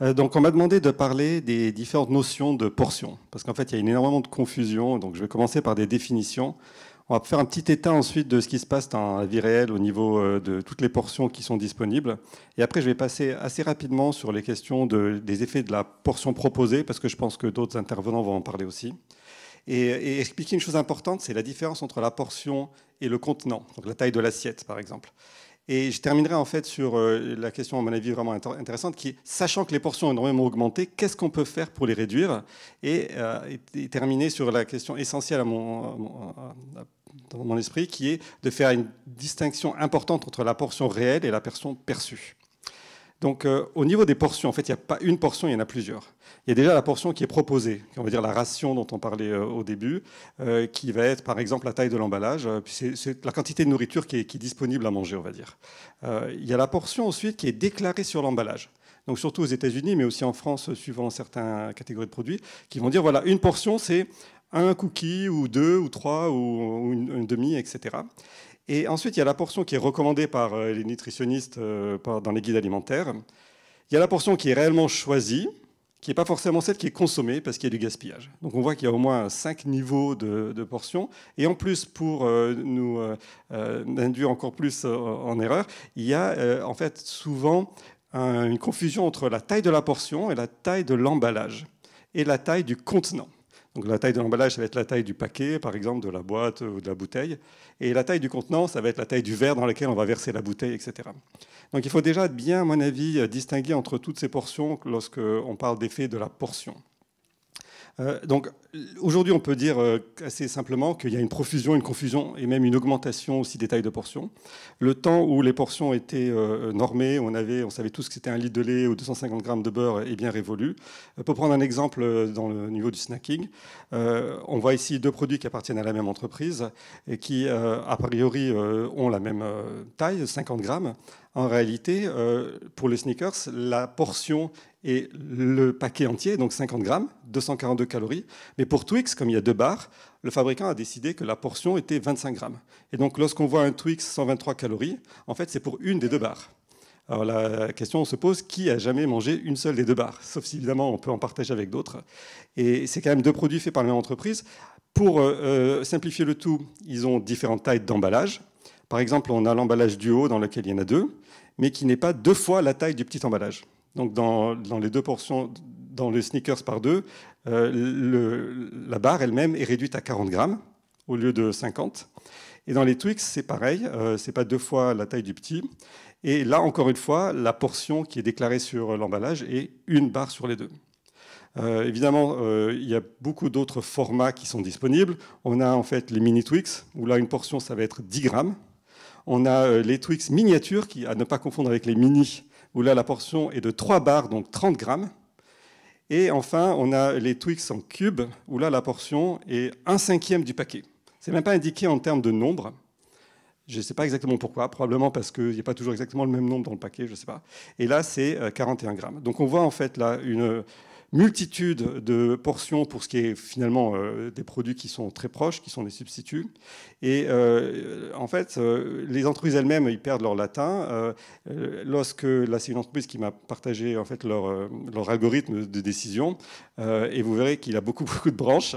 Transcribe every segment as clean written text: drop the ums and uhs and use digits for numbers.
Donc, on m'a demandé de parler des différentes notions de portions, parce qu'en fait, il y a énormément de confusion. Donc, je vais commencer par des définitions. On va faire un petit état ensuite de ce qui se passe dans la vie réelle au niveau de toutes les portions qui sont disponibles. Et après, je vais passer assez rapidement sur les questions des effets de la portion proposée, parce que je pense que d'autres intervenants vont en parler aussi. Et expliquer une chose importante, c'est la différence entre la portion et le contenant, donc la taille de l'assiette, par exemple. Et je terminerai en fait sur la question, à mon avis, vraiment intéressante, qui est, sachant que les portions ont énormément augmenté, qu'est-ce qu'on peut faire pour les réduire et terminer sur la question essentielle dans mon esprit, qui est de faire une distinction importante entre la portion réelle et la portion perçue. Donc, au niveau des portions, en fait, il n'y a pas une portion, il y en a plusieurs. Il y a déjà la portion qui est proposée, on va dire la ration dont on parlait au début, qui va être, par exemple, la taille de l'emballage. C'est la quantité de nourriture qui est disponible à manger, on va dire. Il y a la portion ensuite qui est déclarée sur l'emballage. Donc, surtout aux États-Unis, mais aussi en France, suivant certaines catégories de produits, qui vont dire, voilà, une portion, c'est un cookie, ou deux, ou trois, ou une demi, etc. Et ensuite, il y a la portion qui est recommandée par les nutritionnistes dans les guides alimentaires. Il y a la portion qui est réellement choisie, qui n'est pas forcément celle qui est consommée parce qu'il y a du gaspillage. Donc on voit qu'il y a au moins 5 niveaux de portions. Et en plus, pour nous induire encore plus en erreur, il y a en fait souvent une confusion entre la taille de la portion et la taille de l'emballage et la taille du contenant. Donc la taille de l'emballage, ça va être la taille du paquet, par exemple, de la boîte ou de la bouteille. Et la taille du contenant, ça va être la taille du verre dans lequel on va verser la bouteille, etc. Donc il faut déjà bien, à mon avis, distinguer entre toutes ces portions lorsqu'on parle d'effet de la portion. Donc aujourd'hui, on peut dire assez simplement qu'il y a une profusion, une confusion et même une augmentation aussi des tailles de portions. Le temps où les portions étaient normées, on savait tous que c'était 1 litre de lait ou 250 grammes de beurre est bien révolu. Pour prendre un exemple dans le niveau du snacking, on voit ici 2 produits qui appartiennent à la même entreprise et qui, a priori, ont la même taille, 50 grammes. En réalité, pour les sneakers, la portion est le paquet entier, donc 50 grammes, 242 calories. Mais pour Twix, comme il y a 2 barres, le fabricant a décidé que la portion était 25 grammes. Et donc lorsqu'on voit un Twix 123 calories, en fait c'est pour une des 2 barres. Alors la question se pose, qui a jamais mangé une seule des 2 barres? Sauf si évidemment on peut en partager avec d'autres. Et c'est quand même 2 produits faits par la même entreprise. Pour simplifier le tout, ils ont différentes tailles d'emballage. Par exemple, on a l'emballage duo dans lequel il y en a 2, mais qui n'est pas 2 fois la taille du petit emballage. Donc dans les 2 portions, dans le sneakers par 2, la barre elle-même est réduite à 40 grammes au lieu de 50. Et dans les Twix, c'est pareil, c'est pas 2 fois la taille du petit. Et là, encore une fois, la portion qui est déclarée sur l'emballage est 1 barre sur les 2. Évidemment, il y a beaucoup d'autres formats qui sont disponibles. On a en fait les mini Twix, où là, une portion, ça va être 10 grammes. On a les Twix miniatures, à ne pas confondre avec les mini, où là, la portion est de 3 barres, donc 30 grammes. Et enfin, on a les Twix en cube, où là, la portion est 1/5 du paquet. Ce n'est même pas indiqué en termes de nombre. Je ne sais pas exactement pourquoi, probablement parce qu'il n'y a pas toujours exactement le même nombre dans le paquet, je ne sais pas. Et là, c'est 41 grammes. Donc on voit en fait là une multitude de portions pour ce qui est finalement des produits qui sont très proches, qui sont des substituts. Et en fait, les entreprises elles-mêmes, ils perdent leur latin. Lorsque, là, c'est une entreprise qui m'a partagé en fait leur algorithme de décision, et vous verrez qu'il a beaucoup de branches.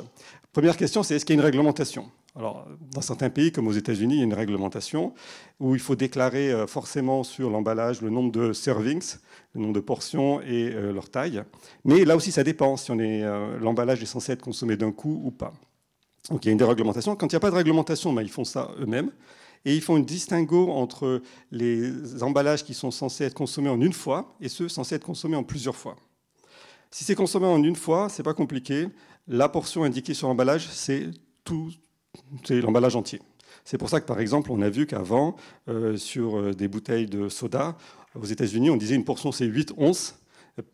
Première question, c'est est-ce qu'il y a une réglementation? Alors, dans certains pays, comme aux États-Unis, il y a une réglementation où il faut déclarer forcément sur l'emballage le nombre de servings, le nombre de portions et leur taille. Mais là aussi, ça dépend si l'emballage est censé être consommé d'un coup ou pas. Donc, il y a une déréglementation. Quand il n'y a pas de réglementation, ils font ça eux-mêmes. Et ils font une distinguo entre les emballages qui sont censés être consommés en une fois et ceux censés être consommés en plusieurs fois. Si c'est consommé en une fois, ce n'est pas compliqué. La portion indiquée sur l'emballage, c'est l'emballage entier. C'est pour ça que, par exemple, on a vu qu'avant, sur des bouteilles de soda, aux États-Unis, on disait une portion, c'est 8 onces.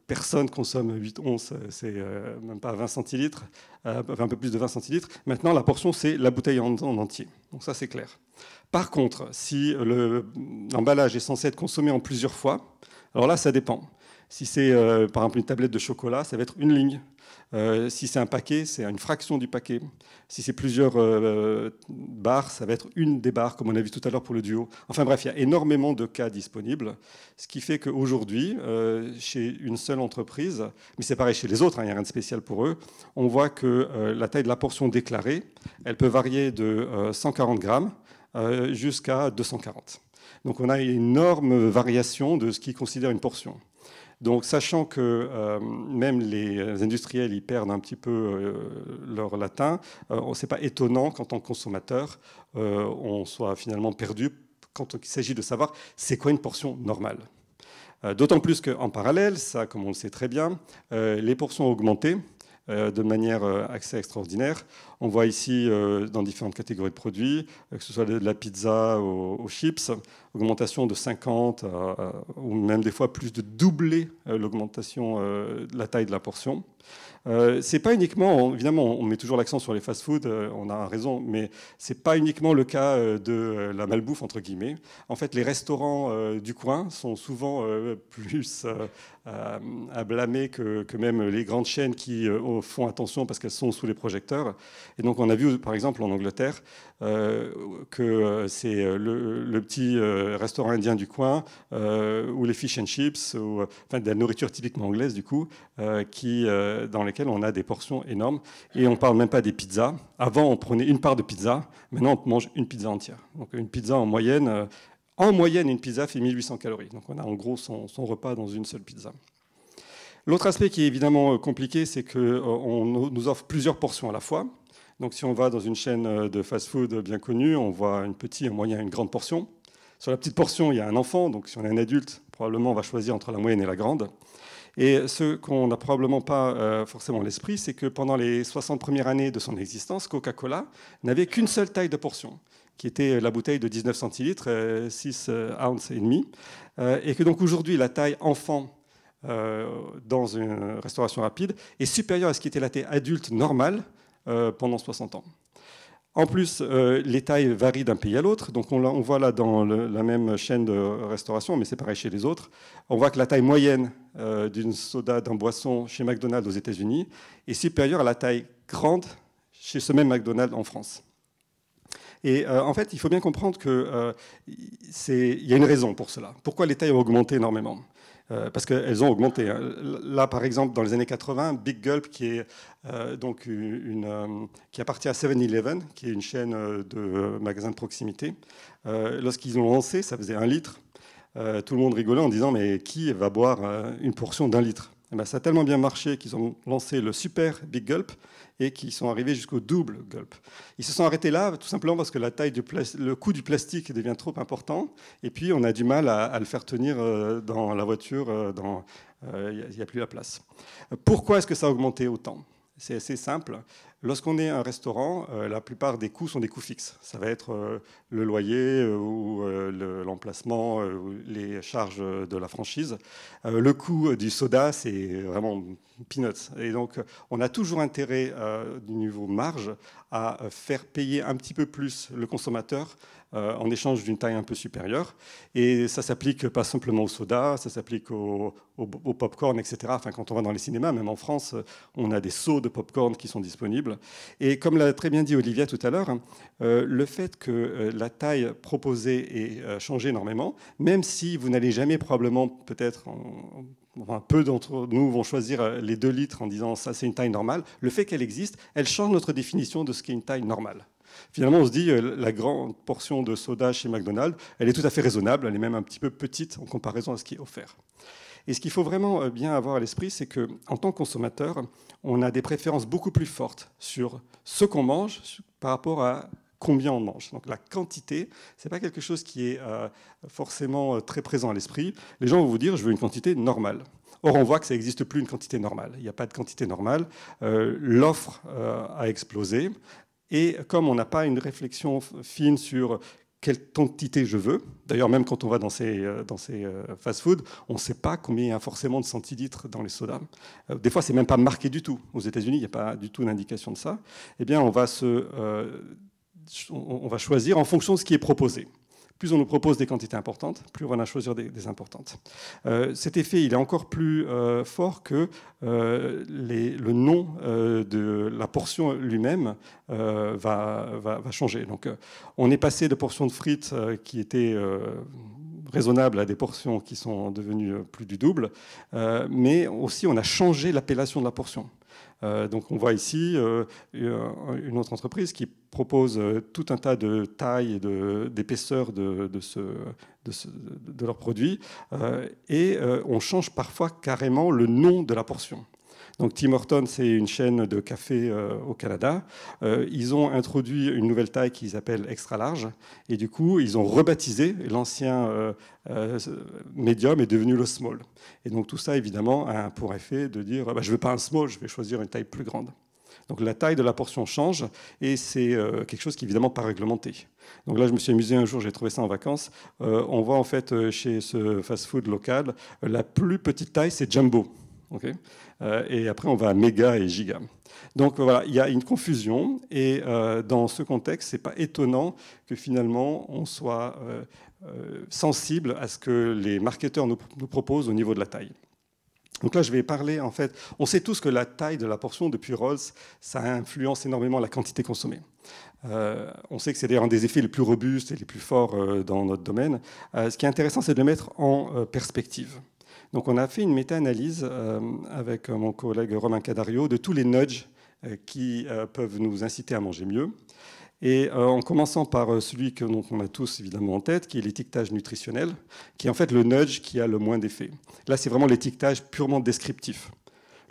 Personne consomme 8 onces, c'est même pas 20 centilitres, un peu plus de 20 centilitres. Maintenant, la portion, c'est la bouteille en entier. Donc ça, c'est clair. Par contre, si l'emballage est censé être consommé en plusieurs fois, alors là, ça dépend. Si c'est, par exemple, une tablette de chocolat, ça va être une ligne. Si c'est un paquet, c'est une fraction du paquet. Si c'est plusieurs barres, ça va être une des barres, comme on a vu tout à l'heure pour le duo. Enfin bref, il y a énormément de cas disponibles, ce qui fait qu'aujourd'hui, chez une seule entreprise, mais c'est pareil chez les autres, il n'y a rien de spécial pour eux, on voit que la taille de la portion déclarée, elle peut varier de 140 grammes jusqu'à 240. Donc on a une énorme variation de ce qu'ils considèrent une portion. Donc, sachant que même les industriels ils perdent un petit peu leur latin, ce n'est pas étonnant qu'en tant que consommateur, on soit finalement perdu quand il s'agit de savoir c'est quoi une portion normale. D'autant plus qu'en parallèle, ça, comme on le sait très bien, les portions ont augmenté de manière assez extraordinaire. On voit ici dans différentes catégories de produits, que ce soit de la pizza aux chips, augmentation de 50 ou même des fois plus de doubler l'augmentation de la taille de la portion. C'est pas uniquement, évidemment, on met toujours l'accent sur les fast-foods, on a raison, mais c'est pas uniquement le cas de la malbouffe entre guillemets. En fait, les restaurants du coin sont souvent plus à blâmer que même les grandes chaînes qui font attention parce qu'elles sont sous les projecteurs. Et donc, on a vu, par exemple, en Angleterre, que c'est le petit restaurant indien du coin ou les fish and chips, ou enfin, de la nourriture typiquement anglaise du coup, dans lesquelles on a des portions énormes. Et on ne parle même pas des pizzas. Avant, on prenait une part de pizza. Maintenant, on mange une pizza entière. Donc une pizza en moyenne, une pizza fait 1800 calories. Donc on a en gros son repas dans une seule pizza. L'autre aspect qui est évidemment compliqué, c'est qu'on nous offre plusieurs portions à la fois. Donc si on va dans une chaîne de fast-food bien connue, on voit une petite, un moyen, une grande portion. Sur la petite portion, il y a un enfant. Donc si on est un adulte, probablement on va choisir entre la moyenne et la grande. Et ce qu'on n'a probablement pas forcément à l'esprit, c'est que pendant les 60 premières années de son existence, Coca-Cola n'avait qu'une seule taille de portion, qui était la bouteille de 19 centilitres, 6 ounces et demi. Et que donc aujourd'hui, la taille enfant dans une restauration rapide est supérieure à ce qui était la taille adulte normale pendant 60 ans. En plus, les tailles varient d'un pays à l'autre. Donc on voit là dans la même chaîne de restauration, mais c'est pareil chez les autres. On voit que la taille moyenne d'une soda, d'un boisson chez McDonald's aux États-Unis est supérieure à la taille grande chez ce même McDonald's en France. Et en fait, il faut bien comprendre qu'il y a une raison pour cela. Pourquoi les tailles ont augmenté énormément ? Parce qu'elles ont augmenté. Là, par exemple, dans les années 80, Big Gulp, qui est donc qui appartient à 7-Eleven, qui est une chaîne de magasins de proximité, lorsqu'ils l'ont lancé, ça faisait 1 litre. Tout le monde rigolait en disant mais qui va boire une portion d'1 litre ? Et bien, ça a tellement bien marché qu'ils ont lancé le super Big Gulp et qu'ils sont arrivés jusqu'au double Gulp. Ils se sont arrêtés là tout simplement parce que le coût du plastique devient trop important et puis on a du mal à le faire tenir dans la voiture, il n'y a plus la place. Pourquoi est-ce que ça a augmenté autant ? C'est assez simple. Lorsqu'on est un restaurant, la plupart des coûts sont des coûts fixes. Ça va être le loyer ou l'emplacement, les charges de la franchise. Le coût du soda, c'est vraiment peanuts. Et donc, on a toujours intérêt, du niveau marge, à faire payer un petit peu plus le consommateur en échange d'une taille un peu supérieure. Et ça s'applique pas simplement au soda, ça s'applique au pop-corn, etc. Enfin, quand on va dans les cinémas, même en France, on a des seaux de pop-corn qui sont disponibles. Et comme l'a très bien dit Olivia tout à l'heure, le fait que la taille proposée ait changé énormément, même si vous n'allez jamais probablement, peut-être, enfin, peu d'entre nous vont choisir les 2 litres en disant ça c'est une taille normale, le fait qu'elle existe, elle change notre définition de ce qu'est une taille normale. Finalement, on se dit la grande portion de soda chez McDonald's, elle est tout à fait raisonnable, elle est même un petit peu petite en comparaison à ce qui est offert. Et ce qu'il faut vraiment bien avoir à l'esprit, c'est qu'en tant que consommateur, on a des préférences beaucoup plus fortes sur ce qu'on mange par rapport à combien on mange. Donc la quantité, ce n'est pas quelque chose qui est forcément très présent à l'esprit. Les gens vont vous dire, je veux une quantité normale. Or, on voit que ça n'existe plus une quantité normale. Il n'y a pas de quantité normale. L'offre a explosé. Et comme on n'a pas une réflexion fine sur quelle quantité je veux, d'ailleurs même quand on va dans ces fast-food, on ne sait pas combien il y a forcément de centilitres dans les sodas. Des fois, c'est même pas marqué du tout. Aux États-Unis, il n'y a pas du tout d'indication de ça. Eh bien, on va choisir en fonction de ce qui est proposé. Plus on nous propose des quantités importantes, plus on va choisir des importantes. Cet effet, il est encore plus fort que le nom de la portion lui-même va changer. Donc, on est passé de portions de frites qui étaient raisonnables à des portions qui sont devenues plus du double, mais aussi on a changé l'appellation de la portion. Donc on voit ici une autre entreprise qui propose tout un tas de tailles et d'épaisseurs de leurs produits, et on change parfois carrément le nom de la portion. Donc Tim Hortons, c'est une chaîne de café au Canada. Ils ont introduit une nouvelle taille qu'ils appellent extra large, et du coup, ils ont rebaptisé l'ancien medium est devenu le small. Et donc tout ça, évidemment, a pour effet de dire je ne veux pas un small, je vais choisir une taille plus grande. Donc la taille de la portion change, et c'est quelque chose qui n'est évidemment pas réglementé. Donc là, je me suis amusé un jour, j'ai trouvé ça en vacances. On voit en fait chez ce fast-food local, la plus petite taille, c'est jumbo. Okay, et après, on va à méga et giga. Donc voilà, il y a une confusion, et dans ce contexte, ce n'est pas étonnant que finalement on soit sensible à ce que les marketeurs nous proposent au niveau de la taille. Donc là, je vais parler, en fait, on sait tous que la taille de la portion depuis Rolls, ça influence énormément la quantité consommée. On sait que c'est d'ailleurs un des effets les plus robustes et les plus forts dans notre domaine. Ce qui est intéressant, c'est de le mettre en perspective. Donc on a fait une méta-analyse avec mon collègue Romain Cadario de tous les nudges qui peuvent nous inciter à manger mieux. Et en commençant par celui que on a tous évidemment en tête, qui est l'étiquetage nutritionnel, qui est en fait le nudge qui a le moins d'effet. Là, c'est vraiment l'étiquetage purement descriptif.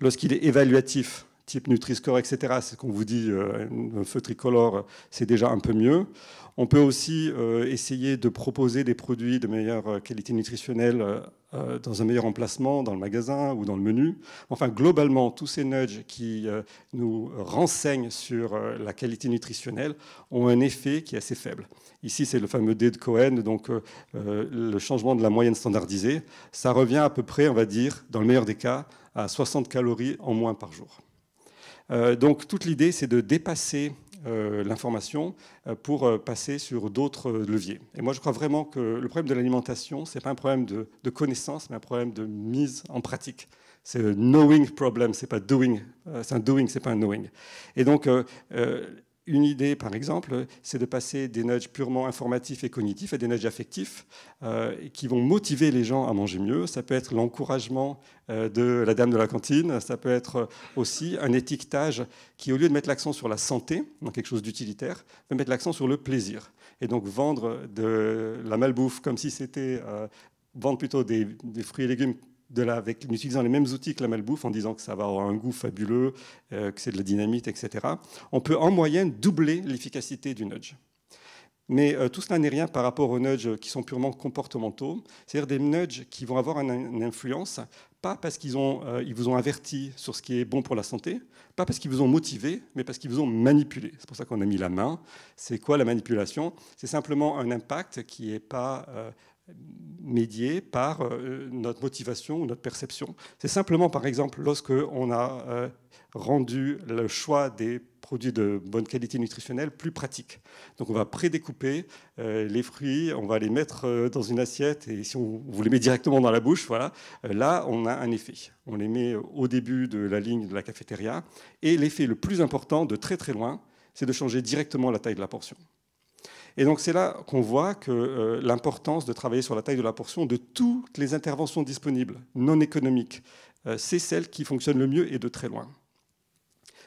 Lorsqu'il est évaluatif, type Nutri-Score, etc., c'est ce qu'on vous dit, un feu tricolore, c'est déjà un peu mieux. On peut aussi essayer de proposer des produits de meilleure qualité nutritionnelle dans un meilleur emplacement, dans le magasin ou dans le menu. Enfin, globalement, tous ces nudges qui nous renseignent sur la qualité nutritionnelle ont un effet qui est assez faible. Ici, c'est le fameux D de Cohen, donc le changement de la moyenne standardisée. Ça revient à peu près, on va dire, dans le meilleur des cas, à 60 calories en moins par jour. Donc toute l'idée, c'est de dépasser l'information pour passer sur d'autres leviers. Et moi, je crois vraiment que le problème de l'alimentation, ce n'est pas un problème de connaissance, mais un problème de mise en pratique. C'est un knowing problem, c'est pas doing. C'est un doing, c'est pas un knowing. Et donc, une idée, par exemple, c'est de passer des nudges purement informatifs et cognitifs à des nudges affectifs qui vont motiver les gens à manger mieux. Ça peut être l'encouragement de la dame de la cantine. Ça peut être aussi un étiquetage qui, au lieu de mettre l'accent sur la santé, donc quelque chose d'utilitaire, va mettre l'accent sur le plaisir. Et donc vendre de la malbouffe comme si c'était vendre plutôt des fruits et légumes en utilisant les mêmes outils que la malbouffe, en disant que ça va avoir un goût fabuleux, que c'est de la dynamite, etc. On peut en moyenne doubler l'efficacité du nudge. Mais tout cela n'est rien par rapport aux nudges qui sont purement comportementaux, c'est-à-dire des nudges qui vont avoir une influence, pas parce qu'ils vous ont averti sur ce qui est bon pour la santé, pas parce qu'ils vous ont motivé, mais parce qu'ils vous ont manipulé. C'est pour ça qu'on a mis la main. C'est quoi la manipulation? C'est simplement un impact qui n'est pas médié par notre motivation ou notre perception. C'est simplement, par exemple, lorsqu'on a rendu le choix des produits de bonne qualité nutritionnelle plus pratique. Donc on va prédécouper les fruits, on va les mettre dans une assiette, et si on vous les met directement dans la bouche, voilà, là on a un effet. On les met au début de la ligne de la cafétéria, et l'effet le plus important de très très loin, c'est de changer directement la taille de la portion. Et donc c'est là qu'on voit que l'importance de travailler sur la taille de la portion de toutes les interventions disponibles, non économiques, c'est celle qui fonctionne le mieux et de très loin.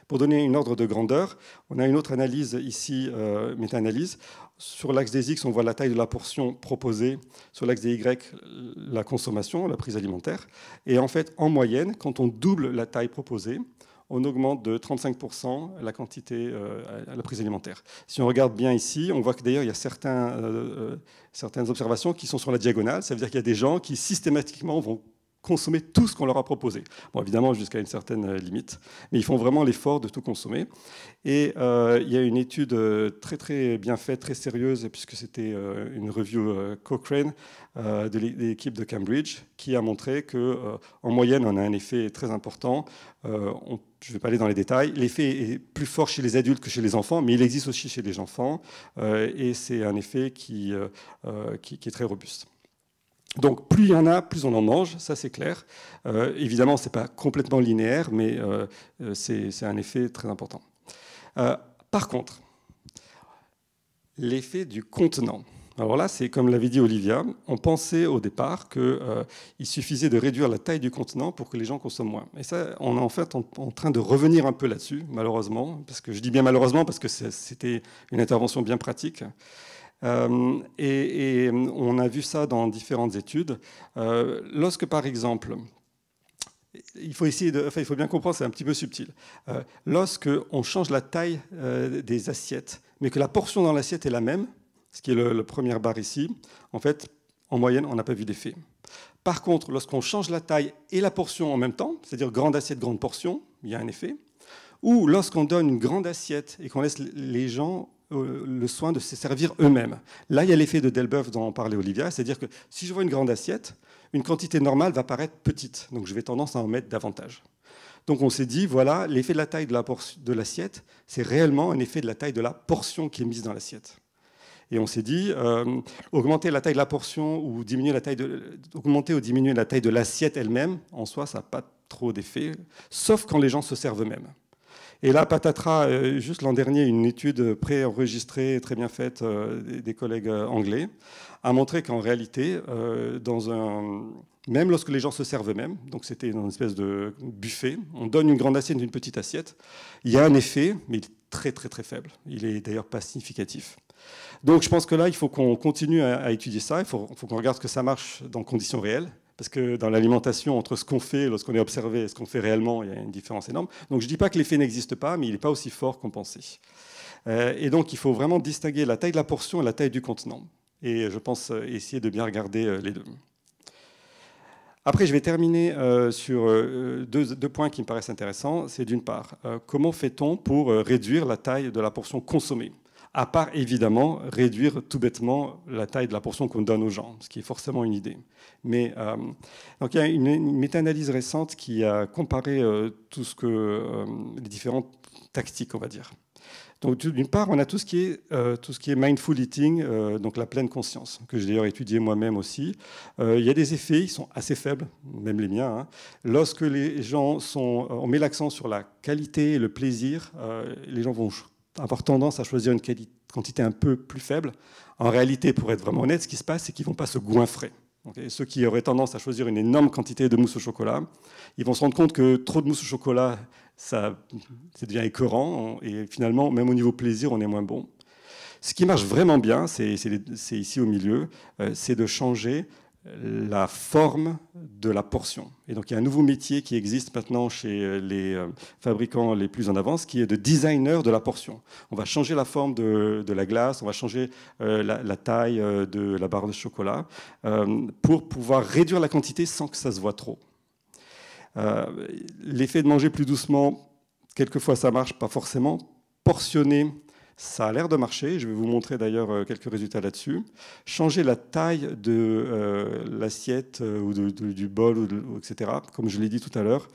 Pour donner une ordre de grandeur, on a une autre analyse ici, méta-analyse. Sur l'axe des X, on voit la taille de la portion proposée. Sur l'axe des Y, la consommation, la prise alimentaire. Et en fait, en moyenne, quand on double la taille proposée, on augmente de 35% la quantité à la prise alimentaire. Si on regarde bien ici, on voit que d'ailleurs il y a certaines observations qui sont sur la diagonale. Ça veut dire qu'il y a des gens qui systématiquement vont consommer tout ce qu'on leur a proposé. Bon, évidemment, jusqu'à une certaine limite, mais ils font vraiment l'effort de tout consommer. Et il y a une étude très, très bien faite, très sérieuse, puisque c'était une review Cochrane de l'équipe de Cambridge, qui a montré qu'en moyenne, on a un effet très important. Je ne vais pas aller dans les détails. L'effet est plus fort chez les adultes que chez les enfants, mais il existe aussi chez les enfants, et c'est un effet qui est très robuste. Donc plus il y en a, plus on en mange, ça c'est clair. Évidemment, ce n'est pas complètement linéaire, mais c'est un effet très important. Par contre, l'effet du contenant. Alors là, c'est comme l'avait dit Olivia, on pensait au départ qu'il suffisait de réduire la taille du contenant pour que les gens consomment moins. Et ça, on est en fait en train de revenir un peu là-dessus, malheureusement, parce que je dis bien malheureusement parce que c'était une intervention bien pratique. Et on a vu ça dans différentes études. Lorsque, par exemple, il faut bien comprendre, c'est un petit peu subtil. Lorsque on change la taille des assiettes, mais que la portion dans l'assiette est la même, ce qui est le première barre ici, en fait, en moyenne, on n'a pas vu d'effet. Par contre, lorsqu'on change la taille et la portion en même temps, c'est-à-dire grande assiette, grande portion, il y a un effet. Ou lorsqu'on donne une grande assiette et qu'on laisse les gens le soin de se servir eux-mêmes. Là, il y a l'effet de Delboeuf dont parlait Olivia, c'est-à-dire que si je vois une grande assiette, une quantité normale va paraître petite, donc je vais tendance à en mettre davantage. Donc on s'est dit, voilà, l'effet de la taille de l'assiette, c'est réellement un effet de la taille de la portion qui est mise dans l'assiette. Et on s'est dit, augmenter la taille de la portion ou augmenter ou diminuer la taille de l'assiette elle-même, en soi, ça n'a pas trop d'effet, sauf quand les gens se servent eux-mêmes. Et là, patatras, juste l'an dernier, une étude préenregistrée, très bien faite des collègues anglais, a montré qu'en réalité, même lorsque les gens se servent eux-mêmes, donc c'était dans une espèce de buffet, on donne une grande assiette d'une petite assiette, il y a un effet, mais il est très très très faible. Il n'est d'ailleurs pas significatif. Donc je pense que là, il faut qu'on continue à étudier ça, il faut qu'on regarde ce que ça marche dans conditions réelles. Parce que dans l'alimentation, entre ce qu'on fait lorsqu'on est observé et ce qu'on fait réellement, il y a une différence énorme. Donc je ne dis pas que l'effet n'existe pas, mais il n'est pas aussi fort qu'on pensait. Et donc il faut vraiment distinguer la taille de la portion et la taille du contenant. Et je pense essayer de bien regarder les deux. Après, je vais terminer sur deux points qui me paraissent intéressants. C'est d'une part, comment fait-on pour réduire la taille de la portion consommée ? À part évidemment réduire tout bêtement la taille de la portion qu'on donne aux gens, ce qui est forcément une idée. Mais donc il y a une méta-analyse récente qui a comparé les différentes tactiques, on va dire. Donc d'une part, on a tout ce qui est mindful eating, donc la pleine conscience, que j'ai d'ailleurs étudié moi-même aussi. Il y a des effets, ils sont assez faibles, même les miens. Hein. Lorsque les gens on met l'accent sur la qualité et le plaisir, les gens vont avoir tendance à choisir une quantité un peu plus faible. En réalité, pour être vraiment honnête, ce qui se passe, c'est qu'ils ne vont pas se goinfrer. Okay, ceux qui auraient tendance à choisir une énorme quantité de mousse au chocolat, ils vont se rendre compte que trop de mousse au chocolat, ça devient écœurant, et finalement, même au niveau plaisir, on est moins bon. Ce qui marche vraiment bien, c'est ici au milieu, c'est de changer la forme de la portion. Et donc il y a un nouveau métier qui existe maintenant chez les fabricants les plus en avance, qui est de designer de la portion. On va changer la forme de la glace, on va changer la taille de la barre de chocolat pour pouvoir réduire la quantité sans que ça se voit trop. L'effet de manger plus doucement, quelquefois ça marche, pas forcément. Portionner, ça a l'air de marcher. Je vais vous montrer d'ailleurs quelques résultats là-dessus. Changer la taille de l'assiette ou du bol, etc. Comme je l'ai dit tout à l'heure,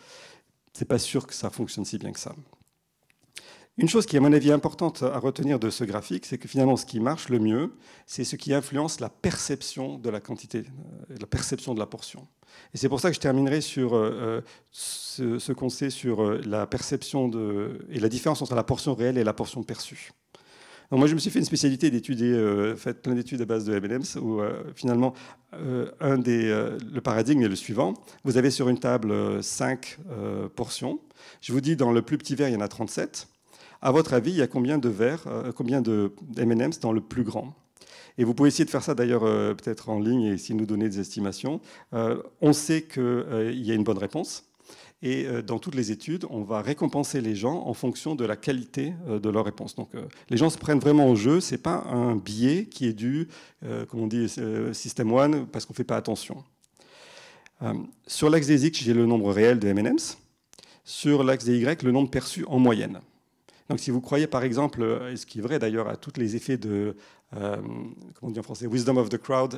c'est pas sûr que ça fonctionne si bien que ça. Une chose qui est à mon avis importante à retenir de ce graphique, c'est que finalement ce qui marche le mieux, c'est ce qui influence la perception de la quantité, la perception de la portion. Et c'est pour ça que je terminerai sur ce qu'on sait sur la perception et la différence entre la portion réelle et la portion perçue. Donc moi, je me suis fait une spécialité d'étudier, fait plein d'études à base de M&M's, où finalement, le paradigme est le suivant. Vous avez sur une table 5 portions. Je vous dis, dans le plus petit verre, il y en a 37. À votre avis, il y a combien de verres, combien de M&M's dans le plus grand ? Et vous pouvez essayer de faire ça d'ailleurs peut-être en ligne et essayer de nous donner des estimations. On sait qu'il y a une bonne réponse. Et dans toutes les études, on va récompenser les gens en fonction de la qualité de leur réponse. Donc les gens se prennent vraiment au jeu. Ce n'est pas un biais qui est dû, comme on dit, System 1, parce qu'on ne fait pas attention. Sur l'axe des X, j'ai le nombre réel de M&M's. Sur l'axe des Y, le nombre perçu en moyenne. Donc si vous croyez par exemple, et ce qui est vrai d'ailleurs à tous les effets de, comment on dit en français, wisdom of the crowd,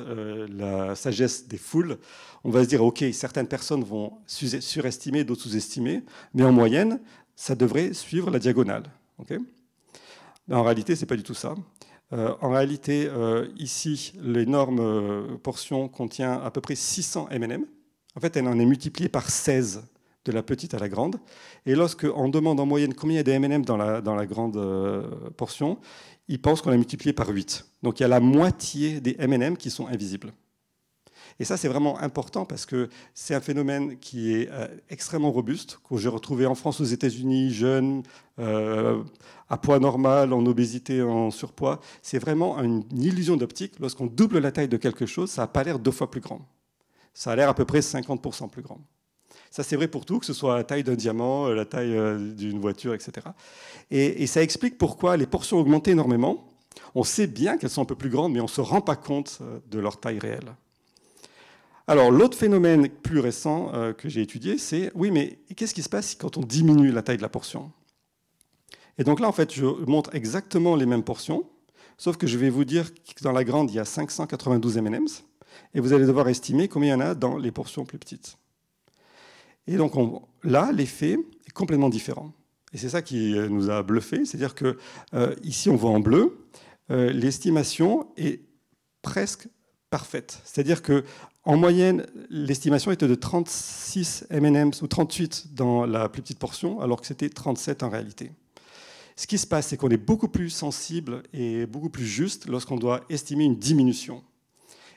la sagesse des foules, on va se dire, ok, certaines personnes vont surestimer, d'autres sous-estimer, mais en moyenne, ça devrait suivre la diagonale. Okay, mais en réalité, ce n'est pas du tout ça. En réalité, ici, l'énorme portion contient à peu près 600 M&M. En fait, elle en est multipliée par 16 de la petite à la grande. Et lorsqu'on demande en moyenne combien il y a de M&M dans la grande portion, ils pensent qu'on l'a multiplié par 8. Donc il y a la moitié des M&M qui sont invisibles. Et ça, c'est vraiment important parce que c'est un phénomène qui est extrêmement robuste, que j'ai retrouvé en France, aux États-Unis, jeunes, à poids normal, en obésité, en surpoids. C'est vraiment une illusion d'optique. Lorsqu'on double la taille de quelque chose, ça n'a pas l'air 2 fois plus grand. Ça a l'air à peu près 50% plus grand. Ça, c'est vrai pour tout, que ce soit la taille d'un diamant, la taille d'une voiture, etc. Et ça explique pourquoi les portions ont augmenté énormément. On sait bien qu'elles sont un peu plus grandes, mais on ne se rend pas compte de leur taille réelle. Alors, l'autre phénomène plus récent que j'ai étudié, c'est, oui, mais qu'est-ce qui se passe quand on diminue la taille de la portion? Et donc là, en fait, je montre exactement les mêmes portions, sauf que je vais vous dire que dans la grande, il y a 592 M&M's, et vous allez devoir estimer combien il y en a dans les portions plus petites. Et donc là, l'effet est complètement différent. Et c'est ça qui nous a bluffé, c'est-à-dire que ici, on voit en bleu, l'estimation est presque parfaite. C'est-à-dire qu'en moyenne, l'estimation était de 36 M&M's ou 38 dans la plus petite portion, alors que c'était 37 en réalité. Ce qui se passe, c'est qu'on est beaucoup plus sensible et beaucoup plus juste lorsqu'on doit estimer une diminution.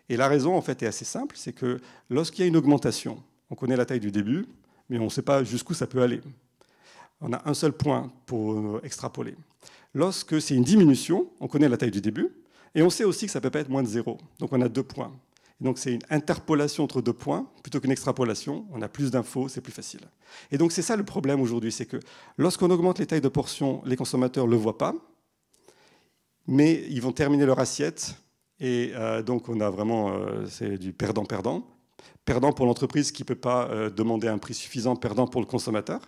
Et la raison, en fait, est assez simple, c'est que lorsqu'il y a une augmentation, on connaît la taille du début, mais on ne sait pas jusqu'où ça peut aller. On a un seul point pour extrapoler. Lorsque c'est une diminution, on connaît la taille du début, et on sait aussi que ça ne peut pas être moins de 0. Donc on a 2 points. Et donc c'est une interpolation entre 2 points, plutôt qu'une extrapolation. On a plus d'infos, c'est plus facile. Et donc c'est ça le problème aujourd'hui, c'est que lorsqu'on augmente les tailles de portions, les consommateurs ne le voient pas, mais ils vont terminer leur assiette, et donc on a vraiment, c'est du perdant-perdant. Perdant pour l'entreprise qui ne peut pas demander un prix suffisant, perdant pour le consommateur.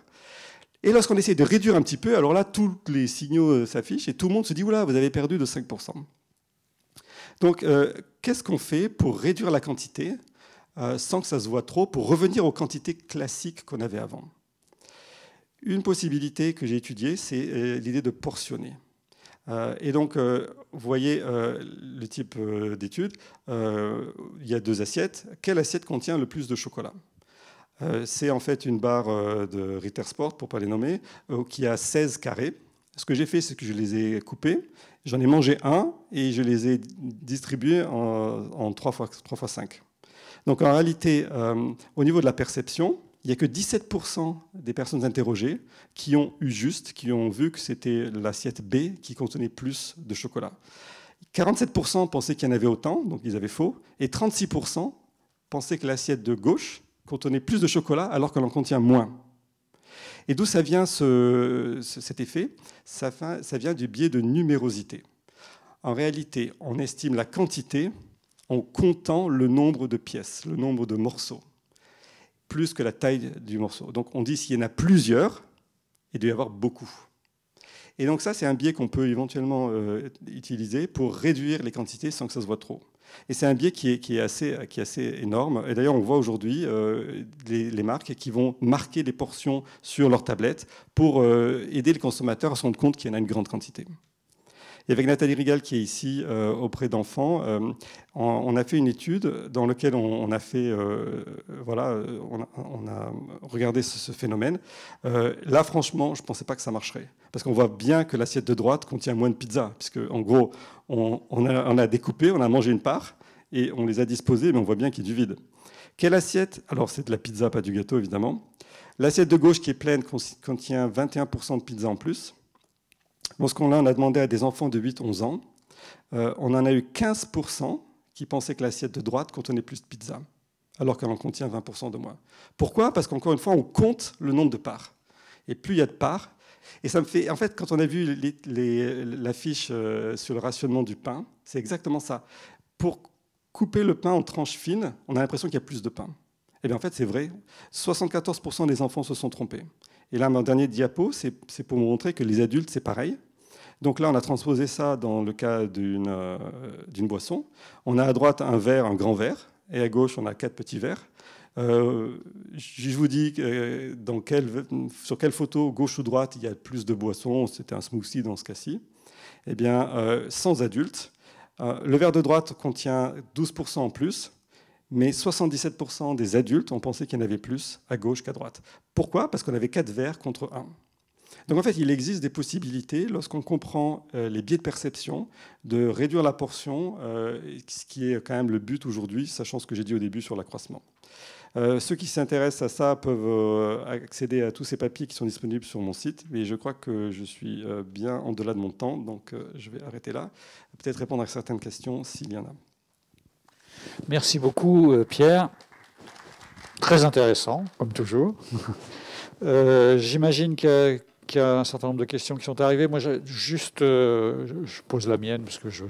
Et lorsqu'on essaie de réduire un petit peu, alors là, tous les signaux s'affichent et tout le monde se dit « Oula, vous avez perdu de 5%. » Donc, qu'est-ce qu'on fait pour réduire la quantité sans que ça se voit trop, pour revenir aux quantités classiques qu'on avait avant? Une possibilité que j'ai étudiée, c'est l'idée de portionner. Et donc, vous voyez le type d'étude. Il y a 2 assiettes. Quelle assiette contient le plus de chocolat? C'est en fait une barre de Ritter Sport, pour ne pas les nommer, qui a 16 carrés. Ce que j'ai fait, c'est que je les ai coupés. J'en ai mangé un et je les ai distribués en 3 x 5. Donc en réalité, au niveau de la perception, il n'y a que 17% des personnes interrogées qui ont eu juste, qui ont vu que c'était l'assiette B qui contenait plus de chocolat. 47% pensaient qu'il y en avait autant, donc ils avaient faux, et 36% pensaient que l'assiette de gauche contenait plus de chocolat alors qu'elle en contient moins. Et d'où ça vient cet effet? Ça vient du biais de numérosité. En réalité, on estime la quantité en comptant le nombre de pièces, le nombre de morceaux, plus que la taille du morceau. Donc on dit s'il y en a plusieurs, il doit y avoir beaucoup. Et donc ça, c'est un biais qu'on peut éventuellement utiliser pour réduire les quantités sans que ça se voit trop. Et c'est un biais qui est assez énorme. Et d'ailleurs, on voit aujourd'hui les marques qui vont marquer les portions sur leur tablette pour aider les consommateurs à se rendre compte qu'il y en a une grande quantité. Et avec Nathalie Rigal, qui est ici auprès d'enfants, on a fait une étude dans laquelle on a regardé ce phénomène. Là, franchement, je ne pensais pas que ça marcherait. Parce qu'on voit bien que l'assiette de droite contient moins de pizza. Puisque, en gros, on a découpé, on a mangé une part, et on les a disposées, mais on voit bien qu'il y a du vide. Quelle assiette? Alors, c'est de la pizza, pas du gâteau, évidemment. L'assiette de gauche, qui est pleine, contient 21% de pizza en plus. Lorsqu'on a demandé à des enfants de 8-11 ans, on en a eu 15% qui pensaient que l'assiette de droite contenait plus de pizza, alors qu'elle en contient 20% de moins. Pourquoi? Parce qu'encore une fois, on compte le nombre de parts. Et plus il y a de parts, et ça me fait... En fait, quand on a vu l'affiche sur le rationnement du pain, c'est exactement ça. Pour couper le pain en tranches fines, on a l'impression qu'il y a plus de pain. Eh bien, en fait, c'est vrai. 74% des enfants se sont trompés. Et là, mon dernier diapo, c'est pour vous montrer que les adultes, c'est pareil. Donc là, on a transposé ça dans le cas d'une boisson. On a à droite un verre, un grand verre, et à gauche, on a 4 petits verres. Je vous dis sur quelle photo, gauche ou droite, il y a plus de boissons. C'était un smoothie dans ce cas-ci. Eh bien, sans adultes. Le verre de droite contient 12% en plus, mais 77% des adultes ont pensé qu'il y en avait plus à gauche qu'à droite. Pourquoi? Parce qu'on avait 4 verres contre 1. Donc en fait, il existe des possibilités, lorsqu'on comprend les biais de perception, de réduire la portion, ce qui est quand même le but aujourd'hui, sachant ce que j'ai dit au début sur l'accroissement. Ceux qui s'intéressent à ça peuvent accéder à tous ces papiers qui sont disponibles sur mon site, mais je crois que je suis bien en delà de mon temps, donc je vais arrêter là. Peut-être répondre à certaines questions s'il y en a. Merci beaucoup, Pierre. Très intéressant, comme toujours. J'imagine qu'il y a un certain nombre de questions qui sont arrivées. Moi, je pose la mienne parce que je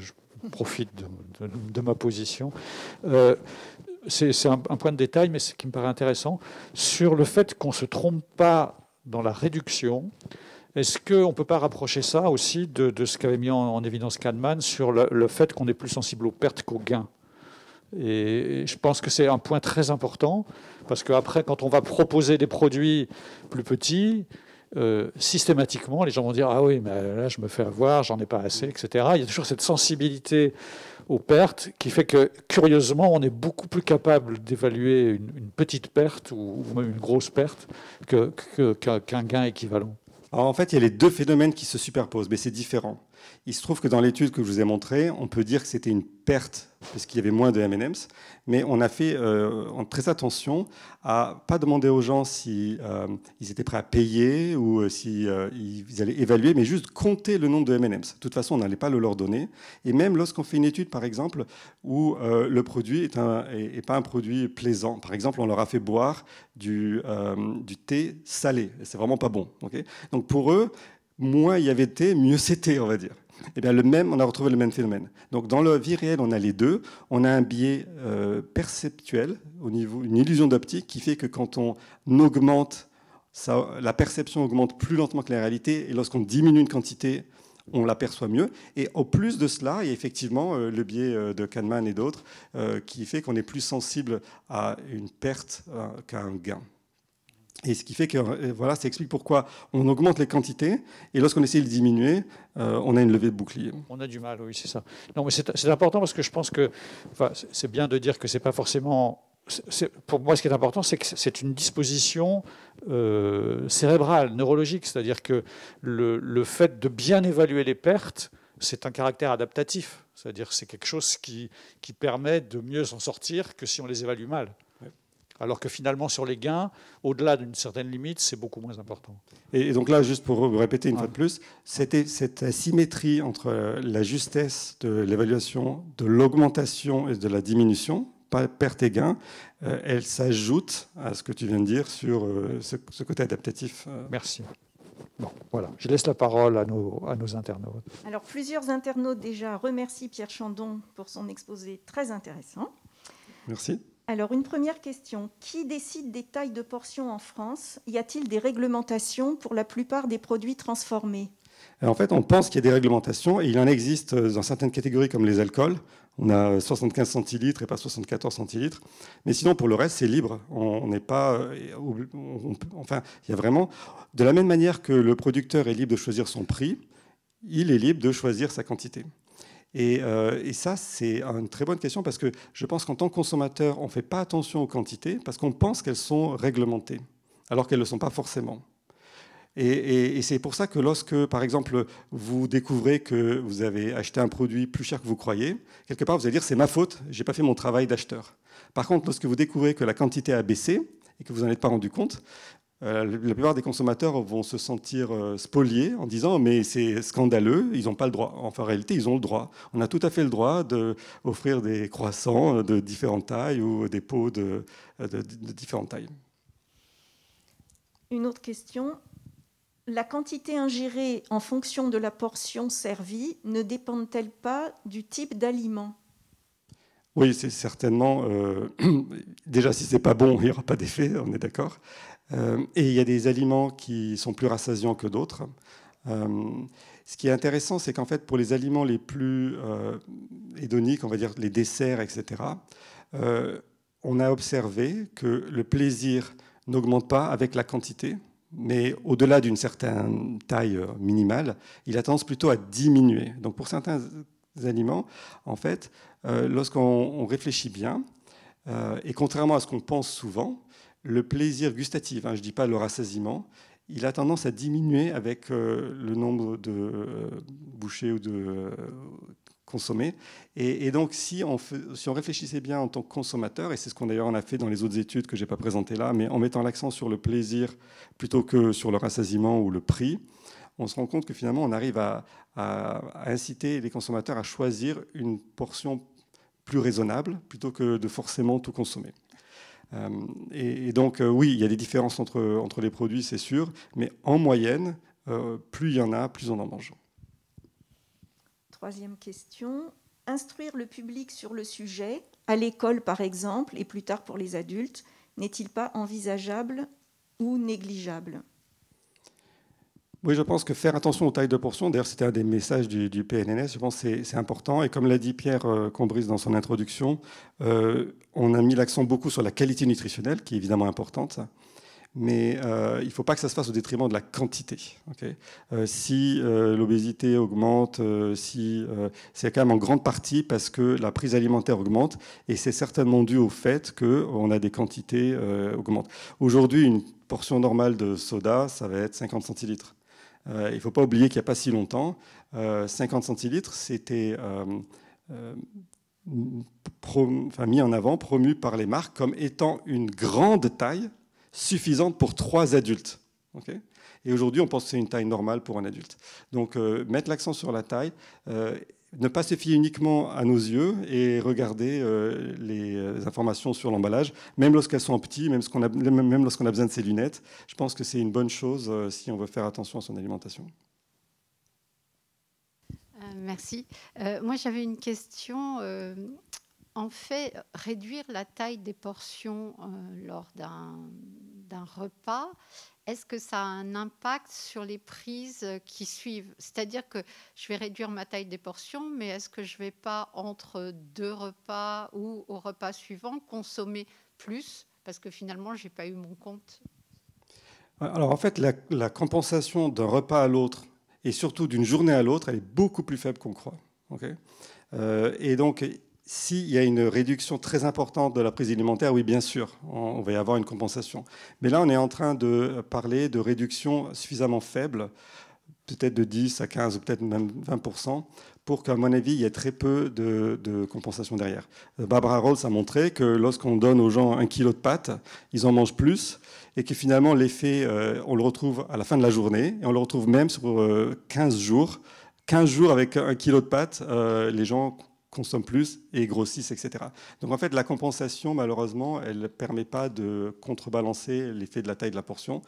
profite de ma position. C'est un point de détail, mais ce qui me paraît intéressant, sur le fait qu'on ne se trompe pas dans la réduction. Est-ce qu'on ne peut pas rapprocher ça aussi de ce qu'avait mis en évidence Kahneman sur le fait qu'on est plus sensible aux pertes qu'aux gains? Et je pense que c'est un point très important, parce qu'après, quand on va proposer des produits plus petits, systématiquement, les gens vont dire « Ah oui, mais là, je me fais avoir, j'en ai pas assez, etc. » Il y a toujours cette sensibilité aux pertes qui fait que, curieusement, on est beaucoup plus capable d'évaluer une petite perte ou même une grosse perte qu'un gain équivalent. Alors en fait, il y a les deux phénomènes qui se superposent, mais c'est différent. Il se trouve que dans l'étude que je vous ai montrée, on peut dire que c'était une perte parce qu'il y avait moins de M&M's, mais on a fait très attention à pas demander aux gens si ils étaient prêts à payer ou si ils allaient évaluer, mais juste compter le nombre de M&M's. De toute façon, on n'allait pas le leur donner. Et même lorsqu'on fait une étude, par exemple, où le produit est pas un produit plaisant, par exemple, on leur a fait boire du thé salé. C'est vraiment pas bon. Okay, donc pour eux, moins il y avait de thé, mieux c'était, on va dire. Eh bien, on a retrouvé le même phénomène. Donc, dans la vie réelle, on a les deux. On a un biais perceptuel, une illusion d'optique qui fait que quand on augmente, la perception augmente plus lentement que la réalité. Et lorsqu'on diminue une quantité, on l'aperçoit mieux. Et au plus de cela, il y a effectivement le biais de Kahneman et d'autres qui fait qu'on est plus sensible à une perte qu'à un gain. Et ce qui fait que, voilà, ça explique pourquoi on augmente les quantités, et lorsqu'on essaie de diminuer, on a une levée de bouclier. On a du mal, oui, c'est ça. Non, mais c'est important parce que je pense que, enfin, c'est bien de dire que c'est pas forcément. Pour moi, ce qui est important, c'est que c'est une disposition cérébrale, neurologique, c'est-à-dire que le fait de bien évaluer les pertes, c'est un caractère adaptatif, c'est-à-dire que c'est quelque chose qui permet de mieux s'en sortir que si on les évalue mal. Alors que finalement, sur les gains, au-delà d'une certaine limite, c'est beaucoup moins important. Et donc là, juste pour vous répéter une fois de plus, c'était cette asymétrie entre la justesse de l'évaluation, de l'augmentation et de la diminution, pas perte et gain, elle s'ajoute à ce que tu viens de dire sur ce côté adaptatif. Merci. Bon, voilà. Je laisse la parole à nos internautes. Alors, plusieurs internautes déjà remercient Pierre Chandon pour son exposé très intéressant. Merci. Alors, une première question. Qui décide des tailles de portions en France? Y a-t-il des réglementations pour la plupart des produits transformés? En fait, on pense qu'il y a des réglementations et il en existe dans certaines catégories comme les alcools. On a 75 centilitres et pas 74 centilitres. Mais sinon, pour le reste, c'est libre. On n'est pas... Enfin, il y a vraiment... De la même manière que le producteur est libre de choisir son prix, il est libre de choisir sa quantité. Et ça, c'est une très bonne question parce que je pense qu'en tant que consommateur, on ne fait pas attention aux quantités parce qu'on pense qu'elles sont réglementées, alors qu'elles ne le sont pas forcément. Et c'est pour ça que lorsque, par exemple, vous découvrez que vous avez acheté un produit plus cher que vous croyez, quelque part, vous allez dire « c'est ma faute, je n'ai pas fait mon travail d'acheteur ». Par contre, lorsque vous découvrez que la quantité a baissé et que vous n'en êtes pas rendu compte, la plupart des consommateurs vont se sentir spoliés en disant « mais c'est scandaleux, ils n'ont pas le droit ». Enfin, en réalité, ils ont le droit. On a tout à fait le droit d'offrir des croissants de différentes tailles ou des pots de différentes tailles. Une autre question. La quantité ingérée en fonction de la portion servie ne dépend-elle pas du type d'aliment? Oui, c'est certainement. Déjà, si c'est pas bon, il n'y aura pas d'effet, on est d'accord. Et il y a des aliments qui sont plus rassasiants que d'autres. Ce qui est intéressant, c'est qu'en fait, pour les aliments les plus hédoniques, on va dire les desserts, etc., on a observé que le plaisir n'augmente pas avec la quantité, mais au-delà d'une certaine taille minimale, il a tendance plutôt à diminuer. Donc pour certains aliments, en fait, lorsqu'on réfléchit bien, et contrairement à ce qu'on pense souvent, le plaisir gustatif, je ne dis pas le rassasiement, il a tendance à diminuer avec le nombre de bouchées ou de consommés. Et donc, si on réfléchissait bien en tant que consommateur, et c'est ce qu'on d'ailleurs on a fait dans les autres études que je n'ai pas présentées là, mais en mettant l'accent sur le plaisir plutôt que sur le rassasiement ou le prix, on se rend compte que finalement, on arrive à inciter les consommateurs à choisir une portion plus raisonnable plutôt que de forcément tout consommer. Et donc, oui, il y a des différences entre les produits, c'est sûr, mais en moyenne, plus il y en a, plus on en mange. Troisième question. Instruire le public sur le sujet, à l'école par exemple, et plus tard pour les adultes, n'est-il pas envisageable ou négligeable ? Oui, je pense que faire attention aux tailles de portions, d'ailleurs c'était un des messages du PNNS, je pense que c'est important. Et comme l'a dit Pierre Combris dans son introduction, on a mis l'accent beaucoup sur la qualité nutritionnelle, qui est évidemment importante, mais il ne faut pas que ça se fasse au détriment de la quantité. Okay, si l'obésité augmente, c'est quand même en grande partie parce que la prise alimentaire augmente, et c'est certainement dû au fait qu'on a des quantités augmentent. Aujourd'hui, une portion normale de soda, ça va être 50 centilitres. Il ne faut pas oublier qu'il n'y a pas si longtemps, 50 centilitres, c'était mis en avant, promu par les marques comme étant une grande taille suffisante pour 3 adultes. Okay, et aujourd'hui, on pense que c'est une taille normale pour un adulte. Donc, mettre l'accent sur la taille, ne pas se fier uniquement à nos yeux et regarder les informations sur l'emballage, même lorsqu'elles sont petites, même lorsqu'on a besoin de ses lunettes. Je pense que c'est une bonne chose si on veut faire attention à son alimentation. Merci. Moi, j'avais une question. En fait, réduire la taille des portions lors d'un repas, est-ce que ça a un impact sur les prises qui suivent ? C'est-à-dire que je vais réduire ma taille des portions, mais est-ce que je ne vais pas, entre 2 repas ou au repas suivant, consommer plus ? Parce que finalement, je n'ai pas eu mon compte. Alors en fait, la compensation d'un repas à l'autre, et surtout d'une journée à l'autre, elle est beaucoup plus faible qu'on croit. Okay, et donc, s'il y a une réduction très importante de la prise alimentaire, oui, bien sûr, on va y avoir une compensation. Mais là, on est en train de parler de réduction suffisamment faible, peut-être de 10 à 15 ou peut-être même 20%, pour qu'à mon avis, il y ait très peu de compensation derrière. Barbara Rolls a montré que lorsqu'on donne aux gens 1 kilo de pâtes, ils en mangent plus, et que finalement, l'effet, on le retrouve à la fin de la journée, et on le retrouve même sur 15 jours. 15 jours avec 1 kilo de pâtes, les gens consomment plus et grossissent, etc. Donc en fait, la compensation, malheureusement, elle ne permet pas de contrebalancer l'effet de la taille de la portion.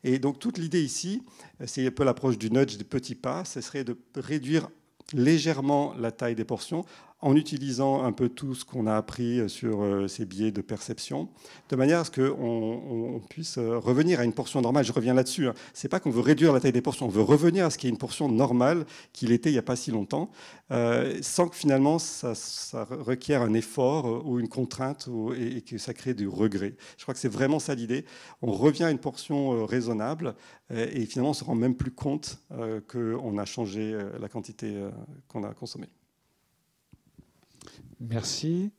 Et donc toute l'idée ici, c'est un peu l'approche du nudge, des petits pas, ce serait de réduire légèrement la taille des portions en utilisant un peu tout ce qu'on a appris sur ces biais de perception, de manière à ce qu'on puisse revenir à une portion normale. Je reviens là-dessus. Ce n'est pas qu'on veut réduire la taille des portions, on veut revenir à ce qui est une portion normale qu'il était il n'y a pas si longtemps, sans que finalement ça requiert un effort ou une contrainte et que ça crée du regret. Je crois que c'est vraiment ça l'idée. On revient à une portion raisonnable et finalement on ne se rend même plus compte qu'on a changé la quantité qu'on a consommée. Merci.